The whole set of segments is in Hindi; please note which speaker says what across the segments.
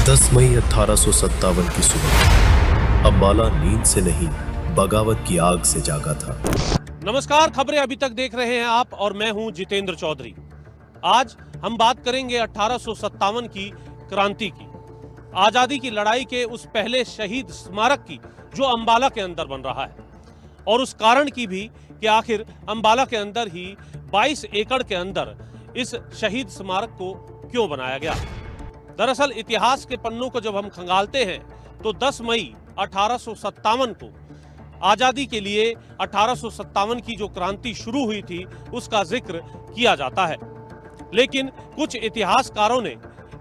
Speaker 1: 10 मई 1857 की सुबह अंबाला नींद से नहीं बगावत की आग से जागा था।
Speaker 2: नमस्कार, खबरें अभी तक देख रहे हैं आप और मैं हूं जितेंद्र चौधरी। आज हम बात करेंगे 1857 की क्रांति की, आजादी की लड़ाई के उस पहले शहीद स्मारक की जो अंबाला के अंदर बन रहा है, और उस कारण की भी कि आखिर अंबाला के अंदर ही 22 एकड़ के अंदर इस शहीद स्मारक को क्यों बनाया गया। दरअसल इतिहास के पन्नों को जब हम खंगालते हैं तो 10 मई 1857 को आजादी के लिए 1857 की जो क्रांति शुरू हुई थी उसका जिक्र किया जाता है। लेकिन कुछ इतिहासकारों ने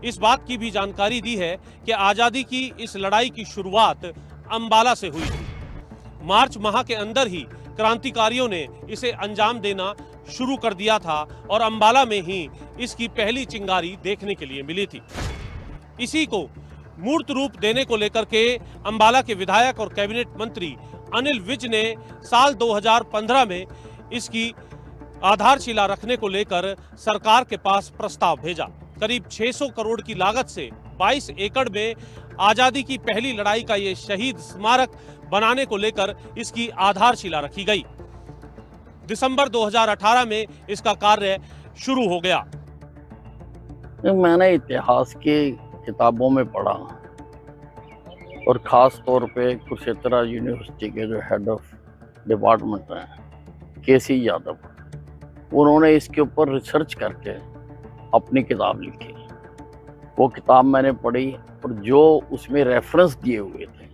Speaker 2: इस बात की भी जानकारी दी है कि आजादी की इस लड़ाई की शुरुआत अंबाला से हुई थी। मार्च माह के अंदर ही क्रांतिकारियों ने इसे अंजाम देना शुरू कर दिया था और अंबाला में ही इसकी पहली चिंगारी देखने के लिए मिली थी। इसी को मूर्त रूप देने को लेकर के अंबाला के विधायक और कैबिनेट मंत्री अनिल विज ने साल 2015 में इसकी आधारशिला रखने को लेकर सरकार के पास प्रस्ताव भेजा। करीब 600 करोड़ की लागत से 22 एकड़ में आजादी की पहली लड़ाई का ये शहीद स्मारक बनाने को लेकर इसकी आधारशिला रखी गई। दिसंबर 2018 में इसका कार्य शुरू हो गया।
Speaker 3: मैंने इतिहास की किताबों में पढ़ा और ख़ास तौर पे कुरुक्षेत्र यूनिवर्सिटी के जो हेड ऑफ डिपार्टमेंट हैं केसी यादव, उन्होंने इसके ऊपर रिसर्च करके अपनी किताब लिखी। वो किताब मैंने पढ़ी और जो उसमें रेफरेंस दिए हुए थे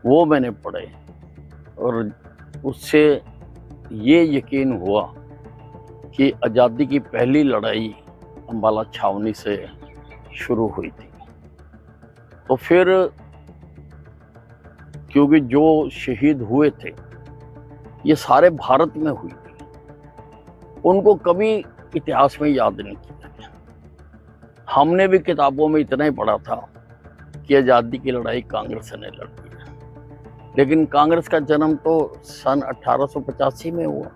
Speaker 3: वो मैंने पढ़े और उससे ये यकीन हुआ कि आज़ादी की पहली लड़ाई अंबाला छावनी से शुरू हुई थी। तो फिर क्योंकि जो शहीद हुए थे ये सारे भारत में हुई थी, उनको कभी इतिहास में याद नहीं किया गया। हमने भी किताबों में इतना ही पढ़ा था कि आज़ादी की लड़ाई कांग्रेस ने लड़ी है, लेकिन कांग्रेस का जन्म तो सन 1885 में हुआ।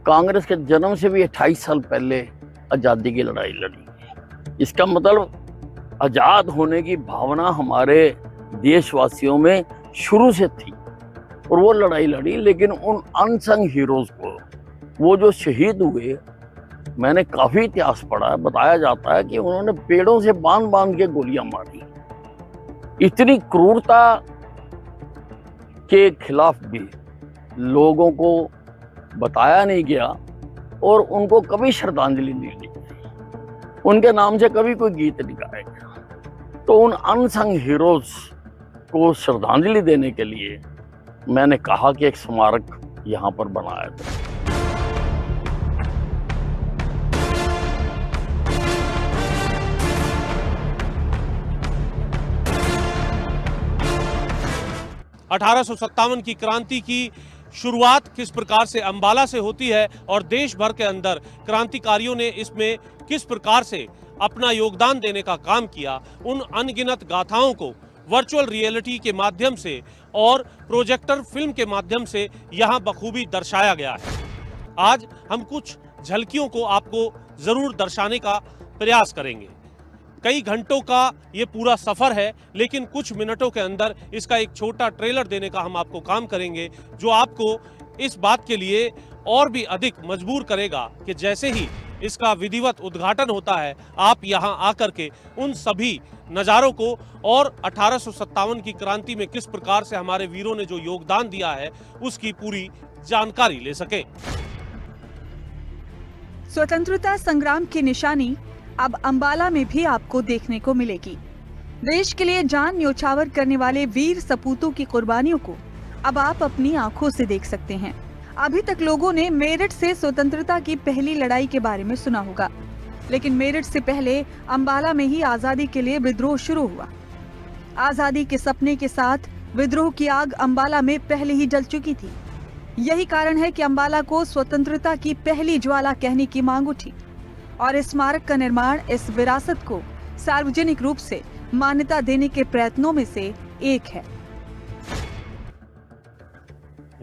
Speaker 3: कांग्रेस के जन्म से भी 28 साल पहले आज़ादी की लड़ाई लड़ी। इसका मतलब आज़ाद होने की भावना हमारे देशवासियों में शुरू से थी और वो लड़ाई लड़ी। लेकिन उन अनसंग हीरोज को, वो जो शहीद हुए, मैंने काफ़ी इतिहास पढ़ा है, बताया जाता है कि उन्होंने पेड़ों से बांध बांध के गोलियां मारी। इतनी क्रूरता के खिलाफ भी लोगों को बताया नहीं गया और उनको कभी श्रद्धांजलि नहीं दी, उनके नाम से कभी कोई गीत नहीं गाया गया। तो उन अनसंग हीरोज को श्रद्धांजलि देने के लिए मैंने कहा कि एक स्मारक यहाँ पर बनाया जाए।
Speaker 2: अठारह की क्रांति की शुरुआत किस प्रकार से अंबाला से होती है और देश भर के अंदर क्रांतिकारियों ने इसमें किस प्रकार से अपना योगदान देने का काम किया, उन अनगिनत गाथाओं को वर्चुअल रियलिटी के माध्यम से और प्रोजेक्टर फिल्म के माध्यम से यहाँ बखूबी दर्शाया गया है। आज हम कुछ झलकियों को आपको जरूर दर्शाने का प्रयास करेंगे। कई घंटों का ये पूरा सफर है, लेकिन कुछ मिनटों के अंदर इसका एक छोटा ट्रेलर देने का हम आपको काम करेंगे, जो आपको इस बात के लिए और भी अधिक मजबूर करेगा कि जैसे ही इसका विधिवत उद्घाटन होता है आप यहाँ आकर के उन सभी नज़ारों को और 1857 की क्रांति में किस प्रकार से हमारे वीरों ने जो योगदान दिया है उसकी पूरी जानकारी ले सकें।
Speaker 4: स्वतंत्रता संग्राम की निशानी अब अंबाला में भी आपको देखने को मिलेगी। देश के लिए जान न्योछावर करने वाले वीर सपूतों की कुर्बानियों को अब आप अपनी आंखों से देख सकते हैं। अभी तक लोगों ने मेरठ से स्वतंत्रता की पहली लड़ाई के बारे में सुना होगा, लेकिन मेरठ से पहले अंबाला में ही आजादी के लिए विद्रोह शुरू हुआ। आजादी के सपने के साथ विद्रोह की आग अंबाला में पहले ही जल चुकी थी। यही कारण है कि अंबाला को स्वतंत्रता की पहली ज्वाला कहने की मांग उठी और इस स्मारक का निर्माण इस विरासत को सार्वजनिक रूप से मान्यता देने के प्रयत्नों में से एक है।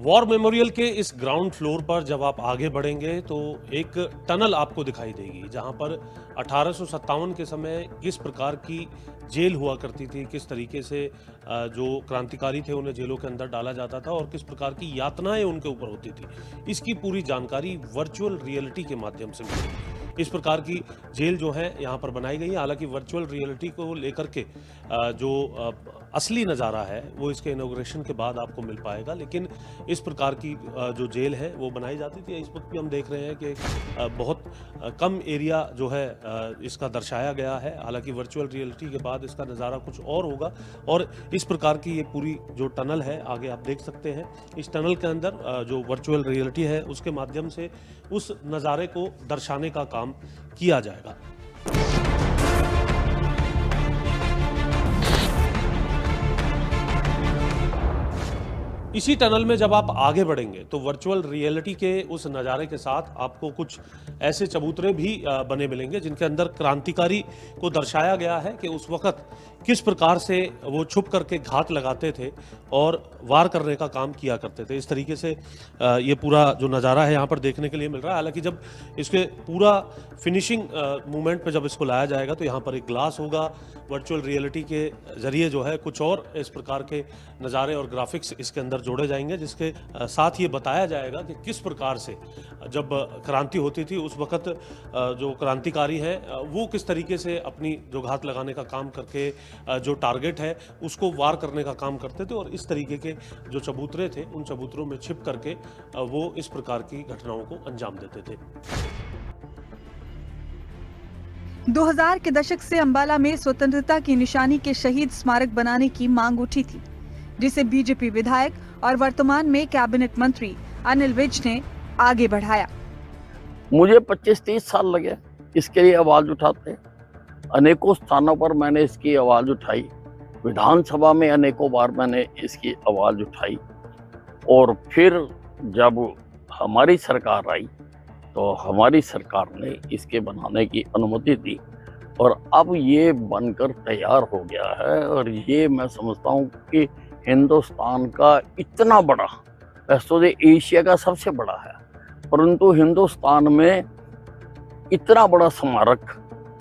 Speaker 2: वॉर मेमोरियल के इस ग्राउंड फ्लोर पर जब आप आगे बढ़ेंगे तो एक टनल आपको दिखाई देगी, जहां पर 1857 के समय किस प्रकार की जेल हुआ करती थी, किस तरीके से जो क्रांतिकारी थे उन्हें जेलों के अंदर डाला जाता था और किस प्रकार की यातनाएं उनके ऊपर होती थी, इसकी पूरी जानकारी वर्चुअल रियलिटी के माध्यम से मिलेगी। इस प्रकार की जेल जो है यहाँ पर बनाई गई है। हालांकि वर्चुअल रियलिटी को लेकर के जो असली नज़ारा है वो इसके इनॉग्रेशन के बाद आपको मिल पाएगा, लेकिन इस प्रकार की जो जेल है वो बनाई जाती थी। इस वक्त भी हम देख रहे हैं कि बहुत कम एरिया जो है इसका दर्शाया गया है। हालांकि वर्चुअल रियलिटी के बाद इसका नज़ारा कुछ और होगा और इस प्रकार की ये पूरी जो टनल है आगे आप देख सकते हैं। इस टनल के अंदर जो वर्चुअल रियलिटी है उसके माध्यम से उस नज़ारे को दर्शाने का काम किया जाएगा। इसी टनल में जब आप आगे बढ़ेंगे तो वर्चुअल रियलिटी के उस नज़ारे के साथ आपको कुछ ऐसे चबूतरे भी बने मिलेंगे जिनके अंदर क्रांतिकारी को दर्शाया गया है कि उस वक्त किस प्रकार से वो छुप करके घात लगाते थे और वार करने का काम किया करते थे। इस तरीके से ये पूरा जो नज़ारा है यहाँ पर देखने के लिए मिल रहा है। हालांकि जब इसके पूरा फिनिशिंग मूवमेंट पे जब इसको लाया जाएगा तो यहाँ पर एक ग्लास होगा। वर्चुअल रियलिटी के ज़रिए जो है कुछ और इस प्रकार के नज़ारे और ग्राफिक्स इसके अंदर जोड़े जाएंगे, जिसके साथ ये बताया जाएगा कि किस प्रकार से जब क्रांति होती थी उस वक्त जो क्रांतिकारी हैं वो किस तरीके से अपनी जो घात लगाने का काम करके जो टारगेट है उसको वार करने का काम करते थे और इस तरीके के जो चबूतरे थे उन चबूतरों में छिप करके वो इस प्रकार की घटनाओं को अंजाम देते थे।
Speaker 4: 2000 के दशक से अंबाला में स्वतंत्रता की निशानी के शहीद स्मारक बनाने की मांग उठी थी, जिसे बीजेपी विधायक और वर्तमान में कैबिनेट मंत्री अनिल विज ने आगे बढ़ाया।
Speaker 3: मुझे 25-30 साल लगे इसके लिए आवाज उठाते। अनेकों स्थानों पर मैंने इसकी आवाज उठाई, विधानसभा में अनेकों बार मैंने इसकी आवाज उठाई और फिर जब हमारी सरकार आई तो हमारी सरकार ने इसके बनाने की अनुमति दी और अब ये बनकर तैयार हो गया है। और ये मैं समझता हूँ कि हिंदुस्तान का इतना बड़ा, वैसे तो एशिया का सबसे बड़ा है, परंतु हिंदुस्तान में इतना बड़ा स्मारक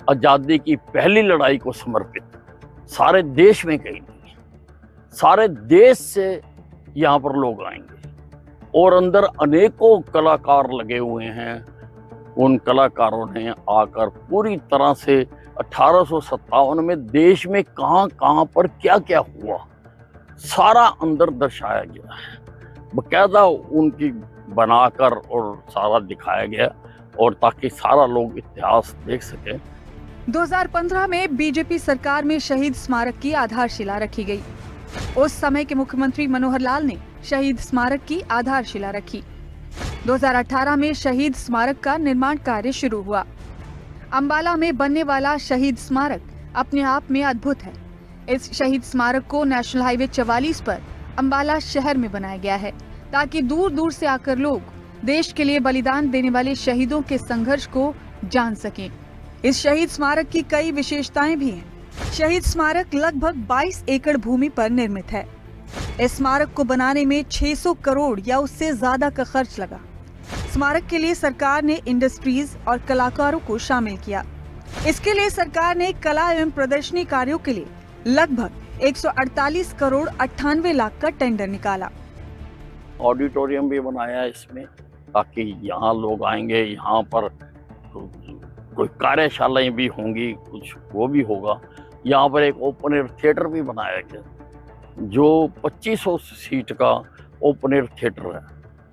Speaker 3: आज़ादी की पहली लड़ाई को समर्पित सारे देश में कहीं नहीं। सारे देश से यहाँ पर लोग आएंगे और अंदर अनेकों कलाकार लगे हुए हैं। उन कलाकारों ने आकर पूरी तरह से 1857 में देश में कहाँ कहाँ पर क्या क्या हुआ सारा अंदर दर्शाया गया है, बकायदा उनकी बनाकर और सारा दिखाया गया और ताकि सारा लोग इतिहास देख सके।
Speaker 4: 2015 में बीजेपी सरकार में शहीद स्मारक की आधारशिला रखी गई। उस समय के मुख्यमंत्री मनोहर लाल ने शहीद स्मारक की आधारशिला रखी। 2018 में शहीद स्मारक का निर्माण कार्य शुरू हुआ। अंबाला में बनने वाला शहीद स्मारक अपने आप में अद्भुत है। इस शहीद स्मारक को नेशनल हाईवे 44 पर अंबाला शहर में बनाया गया है ताकि दूर दूर से आकर लोग देश के लिए बलिदान देने वाले शहीदों के संघर्ष को जान सकें। इस शहीद स्मारक की कई विशेषताएं भी हैं। शहीद स्मारक लगभग 22 एकड़ भूमि पर निर्मित है। इस स्मारक को बनाने में 600 करोड़ या उससे ज्यादा का खर्च लगा। स्मारक के लिए सरकार ने इंडस्ट्रीज और कलाकारों को शामिल किया। इसके लिए सरकार ने कला एवं प्रदर्शनी कार्यों के लिए लगभग 148 करोड़ 98 लाख का टेंडर निकाला।
Speaker 3: ऑडिटोरियम भी बनाया इसमें ताकि यहाँ लोग आएंगे, यहाँ पर कोई कार्यशालाएं भी होंगी, कुछ वो भी होगा। यहाँ पर एक ओपन एयर थिएटर भी बनाया गया जो 2500 सीट का ओपन एयर थिएटर है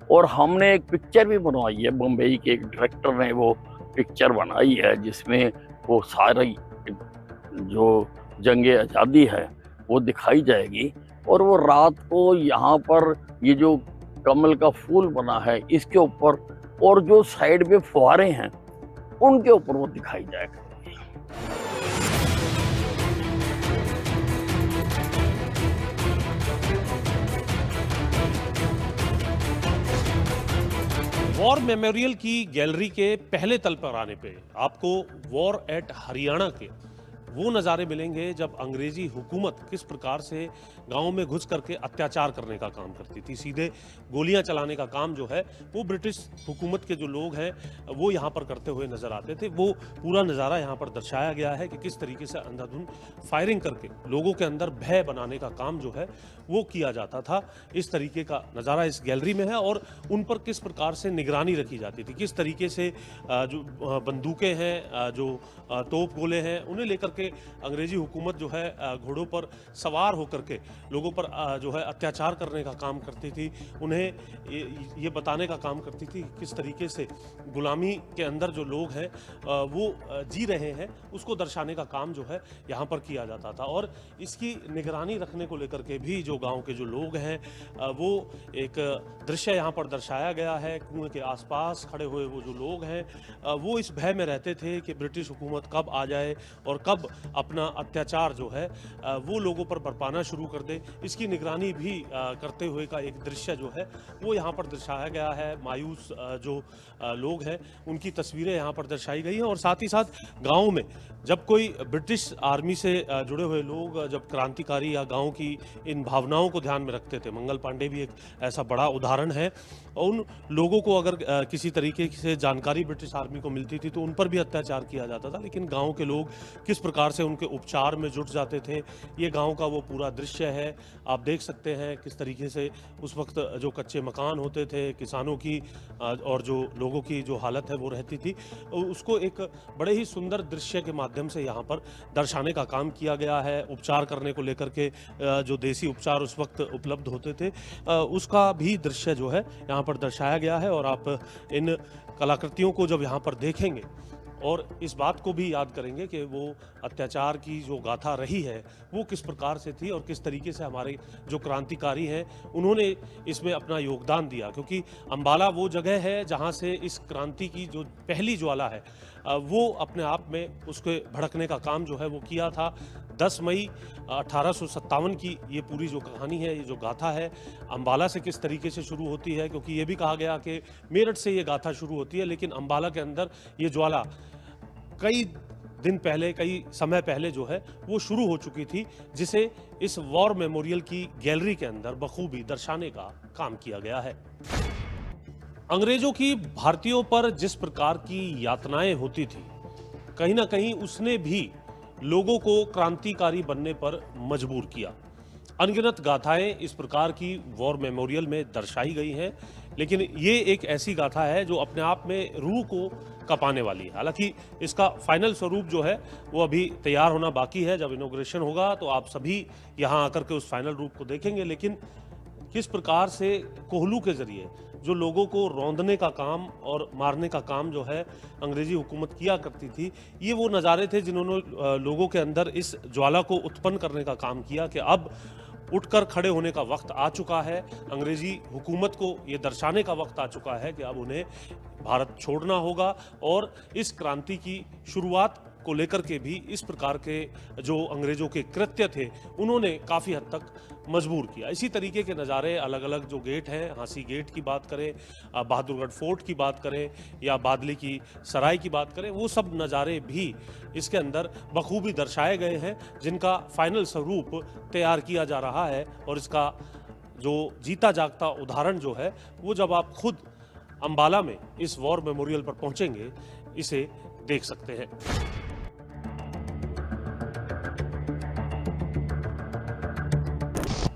Speaker 3: और हमने एक पिक्चर भी बनवाई है। बम्बई के एक डायरेक्टर ने वो पिक्चर बनाई है जिसमें वो सारी जो जंगे आज़ादी है वो दिखाई जाएगी और वो रात को यहाँ पर ये जो कमल का फूल बना है इसके ऊपर और जो साइड में फुहारे हैं उनके ऊपर वो दिखाई जाएगा।
Speaker 2: वॉर मेमोरियल की गैलरी के पहले तल पर आने पे आपको वॉर एट हरियाणा के वो नज़ारे मिलेंगे जब अंग्रेजी हुकूमत किस प्रकार से गाँव में घुस करके अत्याचार करने का काम करती थी। सीधे गोलियां चलाने का काम जो है वो ब्रिटिश हुकूमत के जो लोग हैं वो यहाँ पर करते हुए नज़र आते थे। वो पूरा नज़ारा यहाँ पर दर्शाया गया है कि किस तरीके से अंधाधुंध फायरिंग करके लोगों के अंदर भय बनाने का काम जो है वो किया जाता था। इस तरीके का नज़ारा इस गैलरी में है और उन पर किस प्रकार से निगरानी रखी जाती थी, किस तरीके से जो बंदूकें हैं, जो तोप गोले हैं, उन्हें लेकर के अंग्रेजी हुकूमत जो है घोड़ों पर सवार होकर के लोगों पर जो है अत्याचार करने का काम करती थी। उन्हें ये बताने का काम करती थी किस तरीके से गुलामी के अंदर जो लोग हैं वो जी रहे हैं, उसको दर्शाने का काम जो है यहाँ पर किया जाता था। और इसकी निगरानी रखने को लेकर के भी जो गांव के जो लोग हैं वो एक दृश्य यहाँ पर दर्शाया गया है। कुएं के आसपास खड़े हुए वो जो लोग हैं वो इस भय में रहते थे कि ब्रिटिश हुकूमत कब आ जाए और कब अपना अत्याचार जो है वो लोगों पर बरपाना शुरू कर दे। इसकी निगरानी भी करते हुए का एक दृश्य जो है वो यहाँ पर दर्शाया गया है। मायूस जो लोग हैं उनकी तस्वीरें यहाँ पर दर्शाई गई हैं और साथ ही साथ गाँव में जब कोई ब्रिटिश आर्मी से जुड़े हुए लोग जब क्रांतिकारी या गाँव की इन भावनाओं को ध्यान में रखते थे, मंगल पांडे भी एक ऐसा बड़ा उदाहरण है। उन लोगों को अगर किसी तरीके से जानकारी ब्रिटिश आर्मी को मिलती थी तो उन पर भी अत्याचार किया जाता था, लेकिन गांव के लोग किस प्रकार से उनके उपचार में जुट जाते थे, ये गांव का वो पूरा दृश्य है। आप देख सकते हैं किस तरीके से उस वक्त जो कच्चे मकान होते थे, किसानों की और जो लोगों की जो हालत है वो रहती थी, उसको एक बड़े ही सुंदर दृश्य के माध्यम से यहाँ पर दर्शाने का काम किया गया है। उपचार करने को लेकर के जो देसी उपचार उस वक्त उपलब्ध होते थे उसका भी दृश्य जो है यहाँ पर दर्शाया गया है। और आप इन कलाकृतियों को जब यहाँ पर देखेंगे और इस बात को भी याद करेंगे कि वो अत्याचार की जो गाथा रही है वो किस प्रकार से थी और किस तरीके से हमारे जो क्रांतिकारी हैं उन्होंने इसमें अपना योगदान दिया, क्योंकि अंबाला वो जगह है जहां से इस क्रांति की जो पहली ज्वाला है वो अपने आप में उसके भड़कने का काम जो है वो किया था। 10 मई 1857 की ये पूरी जो कहानी है, ये जो गाथा है, अंबाला से किस तरीके से शुरू होती है, क्योंकि ये भी कहा गया कि मेरठ से ये गाथा शुरू होती है, लेकिन अंबाला के अंदर ये ज्वाला कई दिन पहले, कई समय पहले जो है वो शुरू हो चुकी थी, जिसे इस वॉर मेमोरियल की गैलरी के अंदर बखूबी दर्शाने का काम किया गया है। अंग्रेजों की भारतीयों पर जिस प्रकार की यातनाएं होती थी, कहीं ना कहीं उसने भी लोगों को क्रांतिकारी बनने पर मजबूर किया। अनगिनत गाथाएं इस प्रकार की वॉर मेमोरियल में दर्शाई गई हैं, लेकिन ये एक ऐसी गाथा है जो अपने आप में रूह को कपाने वाली है। हालांकि इसका फाइनल स्वरूप जो है वो अभी तैयार होना बाकी है। जब इनॉग्रेशन होगा तो आप सभी यहाँ आकर के उस फाइनल रूप को देखेंगे। लेकिन किस प्रकार से कोहलू के जरिए जो लोगों को रौंदने का काम और मारने का काम जो है अंग्रेजी हुकूमत किया करती थी, ये वो नज़ारे थे जिन्होंने लोगों के अंदर इस ज्वाला को उत्पन्न करने का काम किया कि अब उठकर खड़े होने का वक्त आ चुका है। अंग्रेजी हुकूमत को ये दर्शाने का वक्त आ चुका है कि अब उन्हें भारत छोड़ना होगा और इस क्रांति की शुरुआत को लेकर के भी इस प्रकार के जो अंग्रेजों के कृत्य थे उन्होंने काफ़ी हद तक मजबूर किया। इसी तरीके के नज़ारे अलग अलग जो गेट हैं, हांसी गेट की बात करें, बहादुरगढ़ फोर्ट की बात करें या बादली की सराय की बात करें, वो सब नज़ारे भी इसके अंदर बखूबी दर्शाए गए हैं, जिनका फाइनल स्वरूप तैयार किया जा रहा है। और इसका जो जीता जागता उदाहरण जो है वो जब आप खुद अंबाला में इस वॉर मेमोरियल पर पहुंचेंगे इसे देख सकते हैं।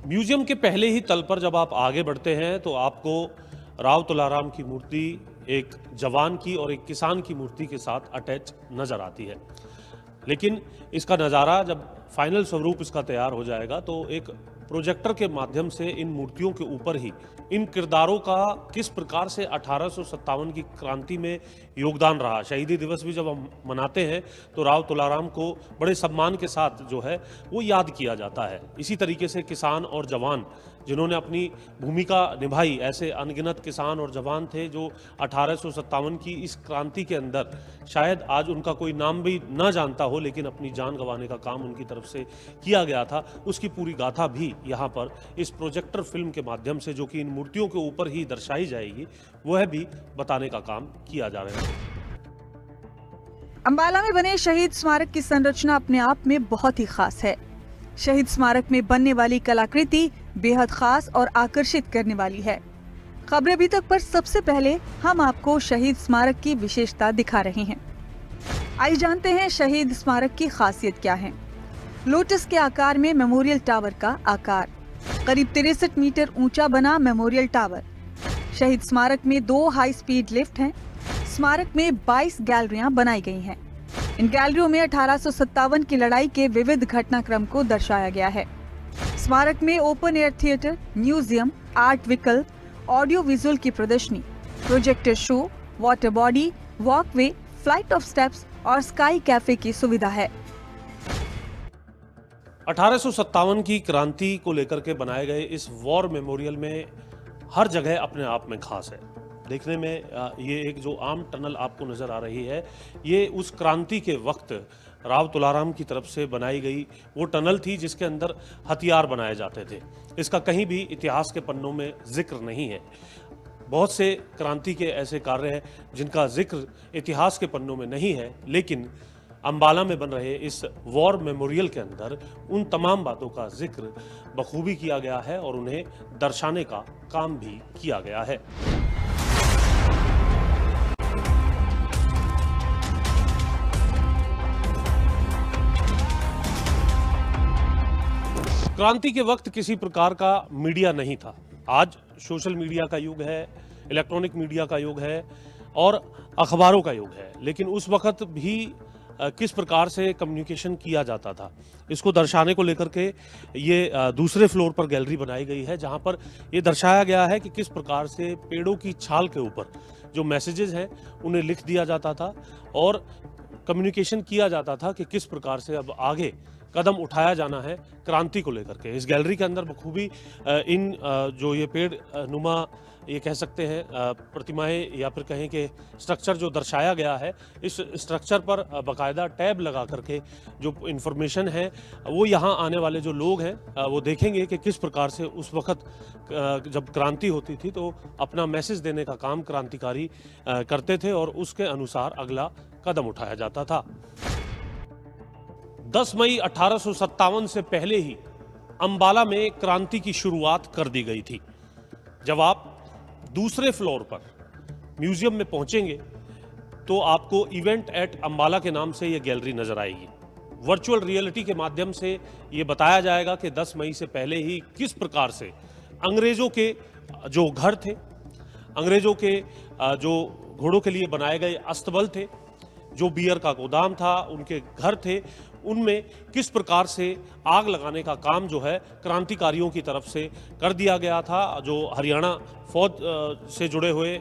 Speaker 2: म्यूजियम के पहले ही तल पर जब आप आगे बढ़ते हैं तो आपको राव तुलाराम की मूर्ति एक जवान की और एक किसान की मूर्ति के साथ अटैच नजर आती है। लेकिन इसका नज़ारा जब फाइनल स्वरूप इसका तैयार हो जाएगा तो एक प्रोजेक्टर के माध्यम से इन मूर्तियों के ऊपर ही इन किरदारों का किस प्रकार से 1857 की क्रांति में योगदान रहा। शहीदी दिवस भी जब हम मनाते हैं तो राव तुलाराम को बड़े सम्मान के साथ जो है वो याद किया जाता है। इसी तरीके से किसान और जवान जिन्होंने अपनी भूमिका निभाई, ऐसे अनगिनत किसान और जवान थे जो 1857 की इस क्रांति के अंदर शायद आज उनका कोई नाम भी ना जानता हो, लेकिन अपनी जान गंवाने का काम उनकी तरफ से किया गया था। उसकी पूरी गाथा भी यहाँ पर इस प्रोजेक्टर फिल्म के माध्यम से, जो कि इन मूर्तियों के ऊपर ही दर्शाई जाएगी, वह भी बताने का काम किया जा रहा है।
Speaker 4: अंबाला में बने शहीद स्मारक की संरचना अपने आप में बहुत ही खास है। शहीद स्मारक में बनने वाली कलाकृति बेहद खास और आकर्षित करने वाली है। खबर अभी तक पर सबसे पहले हम आपको शहीद स्मारक की विशेषता दिखा रहे हैं। आइए जानते हैं शहीद स्मारक की खासियत क्या है। लोटस के आकार में मेमोरियल टावर का आकार, करीब 63 मीटर ऊंचा बना मेमोरियल टावर। शहीद स्मारक में 2 हाई स्पीड लिफ्ट हैं। स्मारक में 22 गैलरियां बनाई गई हैं। इन गैलरियों में 1857 की लड़ाई के विविध घटनाक्रम को दर्शाया गया है। स्मारक में open air theatre, museum, art विकल्प, ऑडियो विजुअल की प्रदर्शनी, projector show, water body, walkway, flight of steps और स्काई कैफे की सुविधा है।
Speaker 2: 1857 की क्रांति को लेकर के बनाए गए इस वॉर मेमोरियल में हर जगह अपने आप में खास है। देखने में ये एक जो आम टनल आपको नज़र आ रही है, ये उस क्रांति के वक्त राव तुलाराम की तरफ से बनाई गई वो टनल थी जिसके अंदर हथियार बनाए जाते थे। इसका कहीं भी इतिहास के पन्नों में जिक्र नहीं है। बहुत से क्रांति के ऐसे कार्य हैं जिनका जिक्र इतिहास के पन्नों में नहीं है, लेकिन अंबाला में बन रहे इस वॉर मेमोरियल के अंदर उन तमाम बातों का जिक्र बखूबी किया गया है और उन्हें दर्शाने का काम भी किया गया है। क्रांति के वक्त किसी प्रकार का मीडिया नहीं था। आज सोशल मीडिया का युग है, इलेक्ट्रॉनिक मीडिया का युग है और अखबारों का युग है, लेकिन उस वक्त भी किस प्रकार से कम्युनिकेशन किया जाता था, इसको दर्शाने को लेकर के ये दूसरे फ्लोर पर गैलरी बनाई गई है, जहां पर ये दर्शाया गया है कि किस प्रकार से पेड़ों की छाल के ऊपर जो मैसेजेस हैं उन्हें लिख दिया जाता था और कम्युनिकेशन किया जाता था कि किस प्रकार से अब आगे कदम उठाया जाना है क्रांति को लेकर के। इस गैलरी के अंदर बखूबी इन जो ये पेड़ नुमा ये कह सकते हैं प्रतिमाएं या फिर कहें कि स्ट्रक्चर जो दर्शाया गया है, इस स्ट्रक्चर पर बाकायदा टैब लगा करके जो इन्फॉर्मेशन है वो यहाँ आने वाले जो लोग हैं वो देखेंगे कि किस प्रकार से उस वक्त जब क्रांति होती थी तो अपना मैसेज देने का काम क्रांतिकारी करते थे और उसके अनुसार अगला कदम उठाया जाता था। 10 मई 1857 से पहले ही अंबाला में क्रांति की शुरुआत कर दी गई थी। जब आप दूसरे फ्लोर पर म्यूजियम में पहुंचेंगे तो आपको इवेंट एट अंबाला के नाम से यह गैलरी नजर आएगी। वर्चुअल रियलिटी के माध्यम से ये बताया जाएगा कि 10 मई से पहले ही किस प्रकार से अंग्रेजों के जो घर थे, अंग्रेजों के जो घोड़ों के लिए बनाए गए अस्तबल थे, जो बियर का गोदाम था, उनके घर थे, उनमें किस प्रकार से आग लगाने का काम जो है क्रांतिकारियों की तरफ से कर दिया गया था। जो हरियाणा फौज से जुड़े हुए,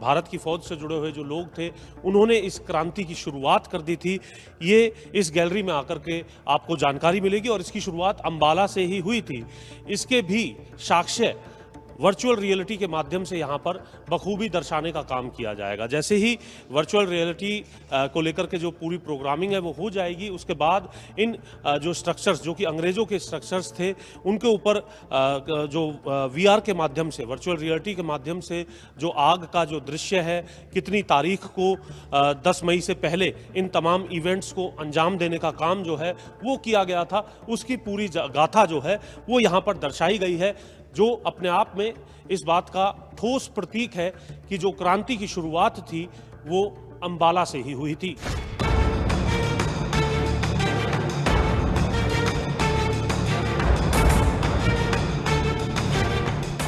Speaker 2: भारत की फौज से जुड़े हुए जो लोग थे, उन्होंने इस क्रांति की शुरुआत कर दी थी। ये इस गैलरी में आकर के आपको जानकारी मिलेगी और इसकी शुरुआत अंबाला से ही हुई थी। इसके भी साक्ष्य वर्चुअल रियलिटी के माध्यम से यहाँ पर बखूबी दर्शाने का काम किया जाएगा। जैसे ही वर्चुअल रियलिटी को लेकर के जो पूरी प्रोग्रामिंग है वो हो जाएगी, उसके बाद इन जो स्ट्रक्चर्स जो कि अंग्रेज़ों के स्ट्रक्चर्स थे उनके ऊपर जो VR के माध्यम से, वर्चुअल रियलिटी के माध्यम से जो आग का जो दृश्य है, कितनी तारीख को 10 मई से पहले इन तमाम इवेंट्स को अंजाम देने का काम जो है वो किया गया था, उसकी पूरी गाथा जो है वो यहाँ पर दर्शाई गई है, जो अपने आप में इस बात का ठोस प्रतीक है कि जो क्रांति की शुरुआत थी वो अंबाला से ही हुई थी।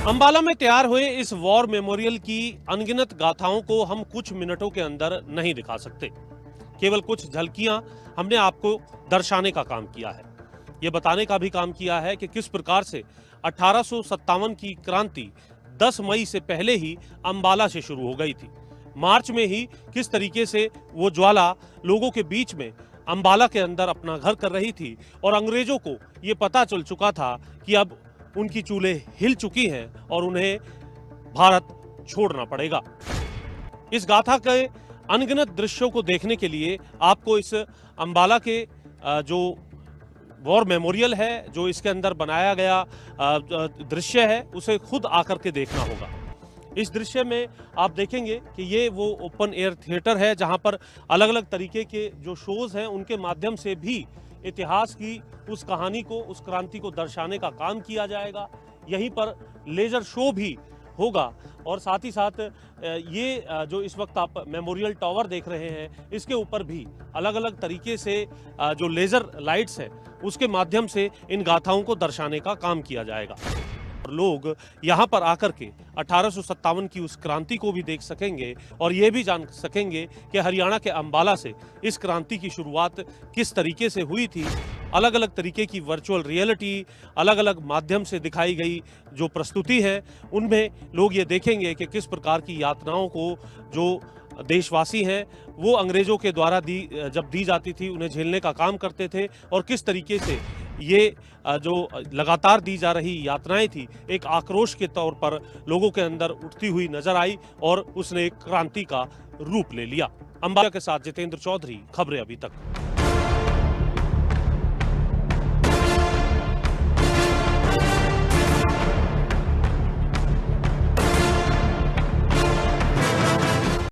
Speaker 2: अंबाला में तैयार हुए इस वॉर मेमोरियल की अनगिनत गाथाओं को हम कुछ मिनटों के अंदर नहीं दिखा सकते। केवल कुछ झलकियां हमने आपको दर्शाने का काम किया है। ये बताने का भी काम किया है कि किस प्रकार से 1857 की क्रांति 10 मई से पहले ही अंबाला से शुरू हो गई थी। मार्च में ही किस तरीके से वो ज्वाला लोगों के बीच में अंबाला के अंदर अपना घर कर रही थी और अंग्रेजों को ये पता चल चुका था कि अब उनकी चूल्हे हिल चुकी हैं और उन्हें भारत छोड़ना पड़ेगा। इस गाथा के अनगिनत दृश्यों को देखने के लिए आपको इस अंबाला के जो वॉर मेमोरियल है, जो इसके अंदर बनाया गया दृश्य है, उसे खुद आकर के देखना होगा। इस दृश्य में आप देखेंगे कि ये वो ओपन एयर थिएटर है जहां पर अलग अलग तरीके के जो शोज हैं उनके माध्यम से भी इतिहास की उस कहानी को, उस क्रांति को दर्शाने का काम किया जाएगा। यहीं पर लेजर शो भी होगा और साथ ही साथ ये जो इस वक्त आप मेमोरियल टावर देख रहे हैं इसके ऊपर भी अलग अलग तरीके से जो लेजर लाइट्स है उसके माध्यम से इन गाथाओं को दर्शाने का काम किया जाएगा। लोग यहाँ पर आकर के 1857 की उस क्रांति को भी देख सकेंगे और ये भी जान सकेंगे कि हरियाणा के अंबाला से इस क्रांति की शुरुआत किस तरीके से हुई थी। अलग अलग तरीके की वर्चुअल रियलिटी, अलग अलग माध्यम से दिखाई गई जो प्रस्तुति है उनमें लोग ये देखेंगे कि किस प्रकार की यातनाओं को जो देशवासी हैं वो अंग्रेजों के द्वारा जब दी जाती थी उन्हें झेलने का काम करते थे और किस तरीके से ये जो लगातार दी जा रही यातनाएं थी एक आक्रोश के तौर पर लोगों के अंदर उठती हुई नजर आई और उसने एक क्रांति का रूप ले लिया। अंबाला के साथ जितेंद्र चौधरी, खबरें अभी तक।